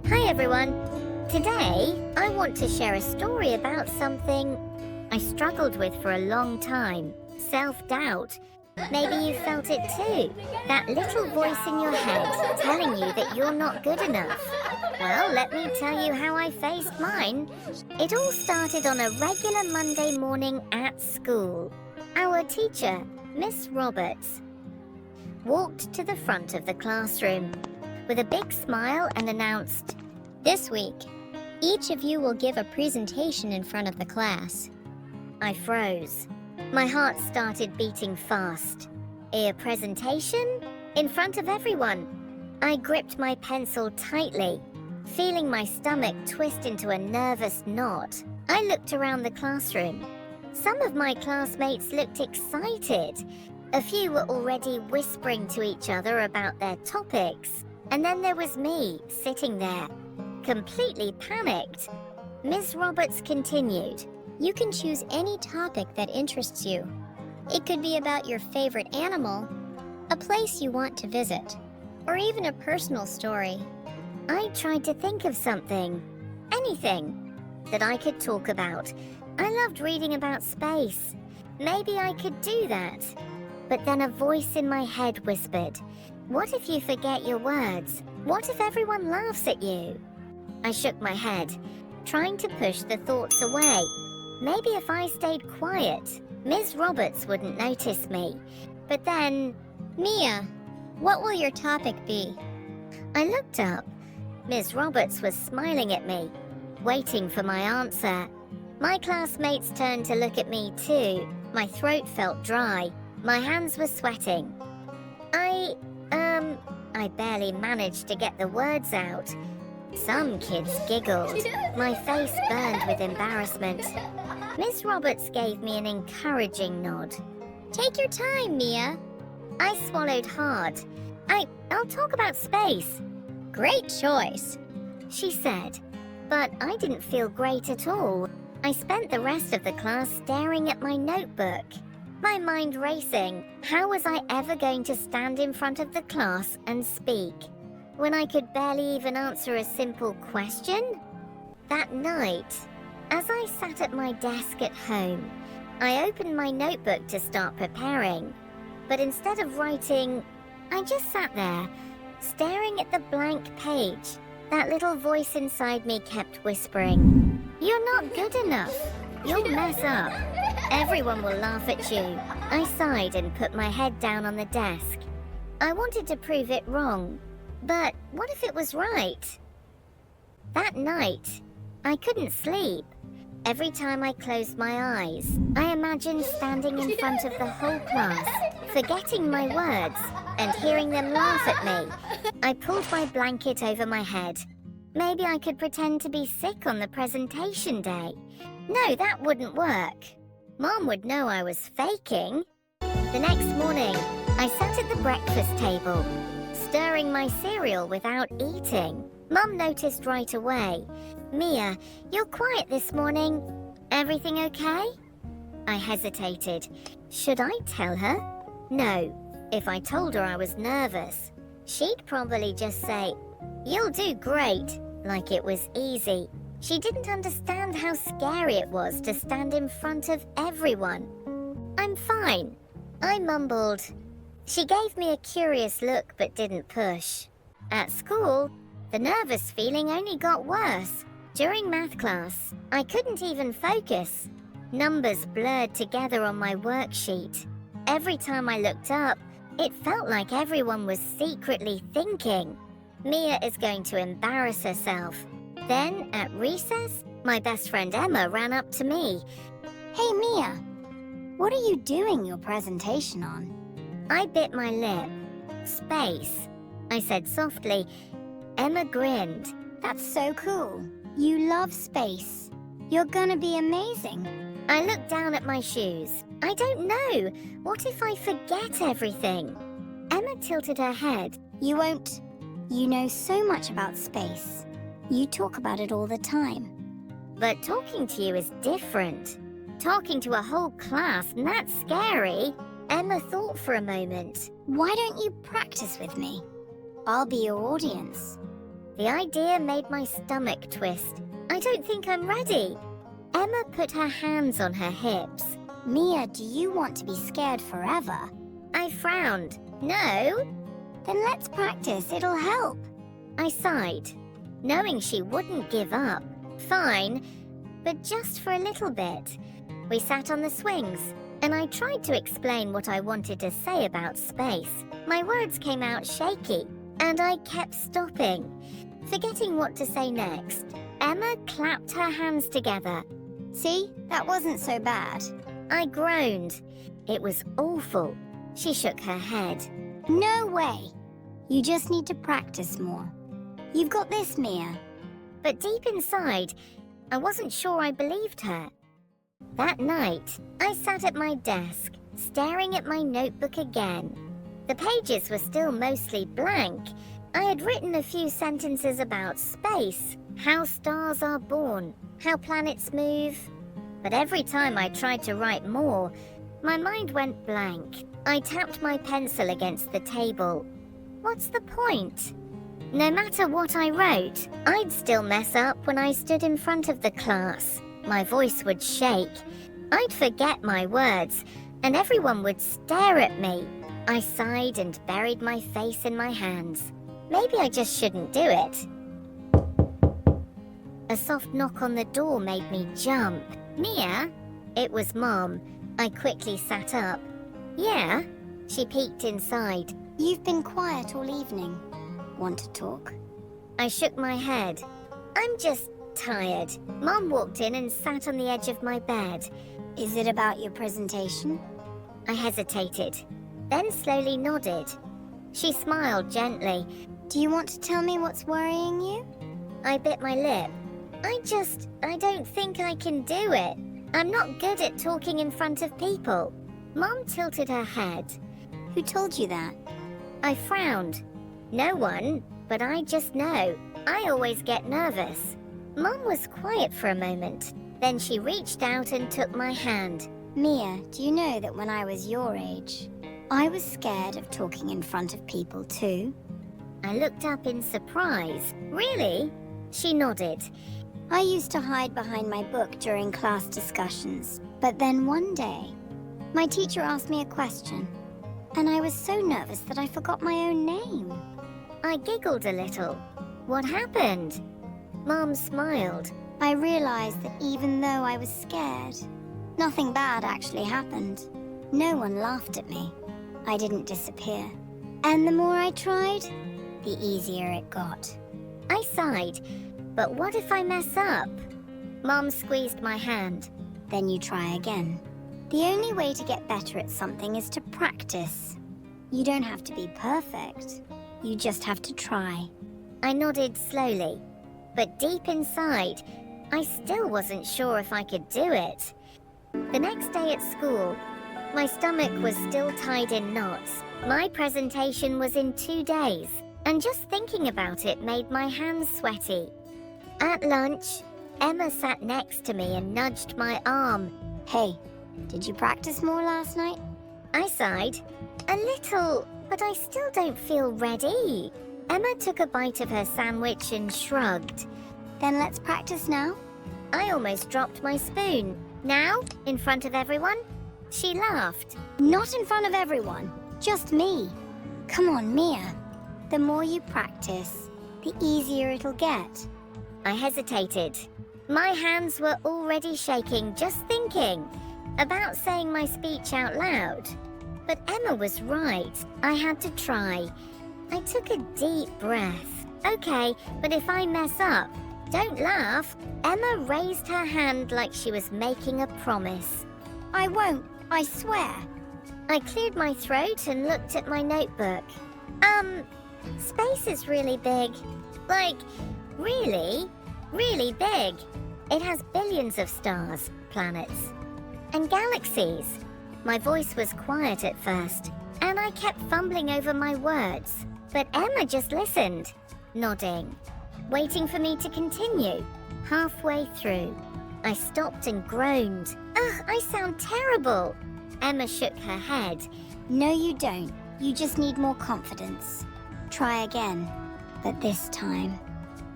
Hi everyone! Today, I want to share a story about something I struggled with for a long time. Self-doubt. Maybe you felt it too. That little voice in your head telling you that you're not good enough. Well, let me tell you how I faced mine. It all started on a regular Monday morning at school. Our teacher, Miss Roberts, walked to the front of the classroom with a big smile and announced, "This week, each of you will give a presentation in front of the class." I froze. My heart started beating fast. A presentation? In front of everyone. I gripped my pencil tightly, feeling my stomach twist into a nervous knot. I looked around the classroom. Some of my classmates looked excited. A few were already whispering to each other about their topics. And then there was me, sitting there, completely panicked. Ms. Roberts continued, You can choose any topic that interests you. It could be about your favorite animal, a place you want to visit, or even a personal story. I tried to think of something, anything, that I could talk about. I loved reading about space. Maybe I could do that. But then a voice in my head whispered, what if you forget your words? What if everyone laughs at you? I shook my head, trying to push the thoughts away. Maybe if I stayed quiet, Ms. Roberts wouldn't notice me. But then, Mia, what will your topic be? I looked up. Ms. Roberts was smiling at me, waiting for my answer. My classmates turned to look at me too. My throat felt dry. My hands were sweating. I barely managed to get the words out. Some kids giggled. My face burned with embarrassment. Miss Roberts gave me an encouraging nod. Take your time, Mia. I swallowed hard. I'll talk about space. Great choice, she said. But I didn't feel great at all. I spent the rest of the class staring at my notebook. My mind racing. How was I ever going to stand in front of the class and speak when I could barely even answer a simple question? That night, as I sat at my desk at home, I opened my notebook to start preparing. But instead of writing, I just sat there, staring at the blank page. That little voice inside me kept whispering, "You're not good enough. You'll mess up. Everyone will laugh at you." I sighed and put my head down on the desk. I wanted to prove it wrong, but what if it was right? That night, I couldn't sleep. Every time I closed my eyes, I imagined standing in front of the whole class, forgetting my words, and hearing them laugh at me. I pulled my blanket over my head. Maybe I could pretend to be sick on the presentation day. No, that wouldn't work. Mom would know I was faking. The next morning, I sat at the breakfast table, stirring my cereal without eating. Mom noticed right away. "Mia, you're quiet this morning. Everything okay?" I hesitated. Should I tell her? No. If I told her I was nervous, she'd probably just say, "You'll do great," like it was easy. She didn't understand how scary it was to stand in front of everyone. "I'm fine," I mumbled. She gave me a curious look but didn't push. At school, the nervous feeling only got worse. During math class, I couldn't even focus. Numbers blurred together on my worksheet. Every time I looked up, it felt like everyone was secretly thinking, "Mia is going to embarrass herself." Then, at recess, my best friend Emma ran up to me. "Hey Mia, what are you doing your presentation on?" I bit my lip. "Space," I said softly. Emma grinned. "That's so cool. You love space. You're gonna be amazing." I looked down at my shoes. I don't know. What if I forget everything? Emma tilted her head. "You won't. You know so much about space. You talk about it all the time." But talking to you is different. Talking to a whole class, that's scary. Emma thought for a moment. "Why don't you practice with me? I'll be your audience." The idea made my stomach twist. I don't think I'm ready. Emma put her hands on her hips. Mia, do you want to be scared forever? I frowned. No. Then let's practice, it'll help. I sighed, knowing she wouldn't give up. Fine, but just for a little bit. We sat on the swings, and I tried to explain what I wanted to say about space. My words came out shaky, and I kept stopping, forgetting what to say next. Emma clapped her hands together. See, that wasn't so bad. I groaned. It was awful. She shook her head. No way. You just need to practice more. You've got this, Mia. But deep inside, I wasn't sure I believed her. That night, I sat at my desk, staring at my notebook again. The pages were still mostly blank. I had written a few sentences about space, how stars are born, how planets move. But every time I tried to write more, my mind went blank. I tapped my pencil against the table. What's the point? No matter what I wrote, I'd still mess up when I stood in front of the class. My voice would shake. I'd forget my words, and everyone would stare at me. I sighed and buried my face in my hands. Maybe I just shouldn't do it. A soft knock on the door made me jump. Mia? It was Mom. I quickly sat up. Yeah? She peeked inside. You've been quiet all evening. Want to talk? I shook my head. I'm just tired. Mom walked in and sat on the edge of my bed. Is it about your presentation? I hesitated, then slowly nodded. She smiled gently. Do you want to tell me what's worrying you? I bit my lip. I don't think I can do it. I'm not good at talking in front of people. Mom tilted her head. Who told you that? I frowned. No one, but I just know. I always get nervous. Mom was quiet for a moment. Then she reached out and took my hand. Mia, do you know that when I was your age, I was scared of talking in front of people too? I looked up in surprise. Really? She nodded. I used to hide behind my book during class discussions, but then one day, my teacher asked me a question, and I was so nervous that I forgot my own name. I giggled a little. What happened? Mom smiled. I realized that even though I was scared, nothing bad actually happened. No one laughed at me. I didn't disappear. And the more I tried, the easier it got. I sighed. But what if I mess up? Mom squeezed my hand. Then you try again. The only way to get better at something is to practice. You don't have to be perfect. You just have to try. I nodded slowly, but deep inside, I still wasn't sure if I could do it. The next day at school, my stomach was still tied in knots. My presentation was in 2 days, and just thinking about it made my hands sweaty. At lunch, Emma sat next to me and nudged my arm. Hey, did you practice more last night? I sighed. A little, but I still don't feel ready. Emma took a bite of her sandwich and shrugged. Then let's practice now. I almost dropped my spoon. Now, in front of everyone? She laughed. Not in front of everyone, just me. Come on, Mia. The more you practice, the easier it'll get. I hesitated. My hands were already shaking just thinking about saying my speech out loud. But Emma was right. I had to try. I took a deep breath. Okay, but if I mess up, don't laugh. Emma raised her hand like she was making a promise. I won't, I swear. I cleared my throat and looked at my notebook. Space is really big. Like, really, really big. It has billions of stars, planets, and galaxies. My voice was quiet at first, and I kept fumbling over my words. But Emma just listened, nodding, waiting for me to continue. Halfway through, I stopped and groaned. Ugh, I sound terrible. Emma shook her head. No, you don't. You just need more confidence. Try again, but this time,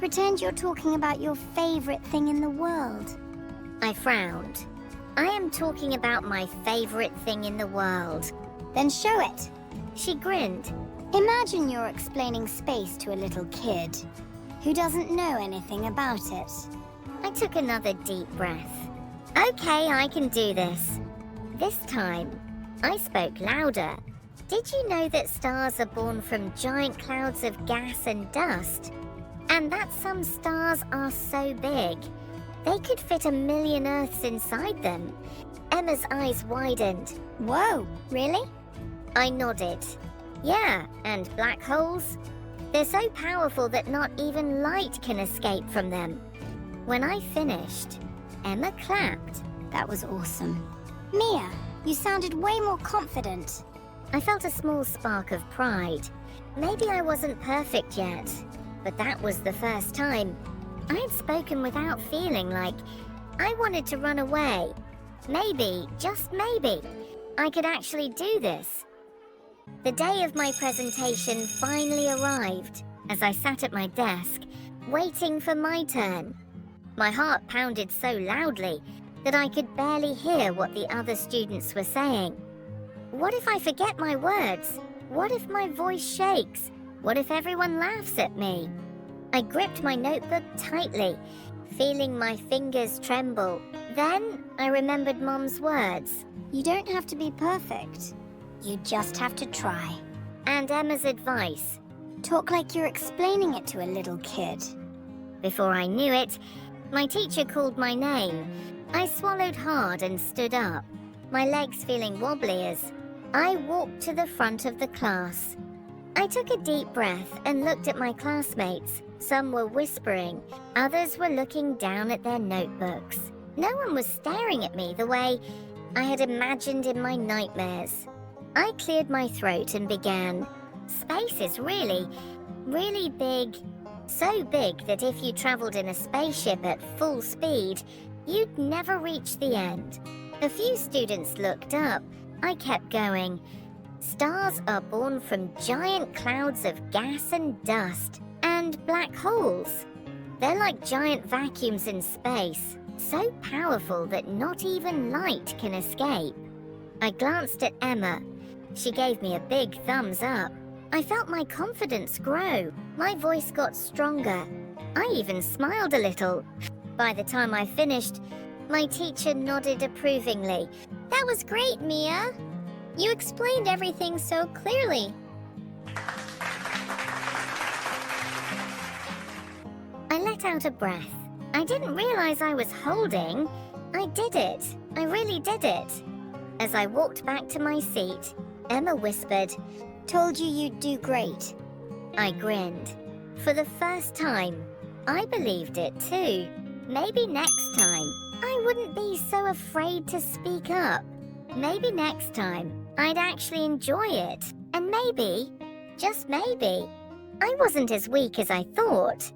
Pretend you're talking about your favorite thing in the world. I frowned. I am talking about my favorite thing in the world. Then show it. She grinned. Imagine you're explaining space to a little kid who doesn't know anything about it. I took another deep breath. Okay, I can do this. This time, I spoke louder. Did you know that stars are born from giant clouds of gas and dust? And that some stars are so big, they could fit 1 million Earths inside them. Emma's eyes widened. Whoa, really? I nodded. Yeah, and black holes? They're so powerful that not even light can escape from them. When I finished, Emma clapped. That was awesome. Mia, you sounded way more confident. I felt a small spark of pride. Maybe I wasn't perfect yet, but that was the first time. I had spoken without feeling like I wanted to run away. Maybe, just maybe, I could actually do this. The day of my presentation finally arrived as I sat at my desk, waiting for my turn. My heart pounded so loudly that I could barely hear what the other students were saying. What if I forget my words? What if my voice shakes? What if everyone laughs at me? I gripped my notebook tightly, feeling my fingers tremble. Then I remembered Mom's words. You don't have to be perfect. You just have to try. And Emma's advice. Talk like you're explaining it to a little kid. Before I knew it, my teacher called my name. I swallowed hard and stood up, my legs feeling wobbly as I walked to the front of the class. I took a deep breath and looked at my classmates. Some were whispering, others were looking down at their notebooks. No one was staring at me the way I had imagined in my nightmares. I cleared my throat and began. Space is really, really big. So big that if you traveled in a spaceship at full speed, you'd never reach the end. A few students looked up. I kept going. Stars are born from giant clouds of gas and dust, and black holes. They're like giant vacuums in space, so powerful that not even light can escape. I glanced at Emma. She gave me a big thumbs up. I felt my confidence grow. My voice got stronger. I even smiled a little. By the time I finished, my teacher nodded approvingly. That was great, Mia. You explained everything so clearly. I let out a breath. I didn't realize I was holding. I did it. I really did it. As I walked back to my seat, Emma whispered, Told you you'd do great. I grinned. For the first time, I believed it too. Maybe next time, I wouldn't be so afraid to speak up. Maybe next time, I'd actually enjoy it. And maybe, just maybe, I wasn't as weak as I thought.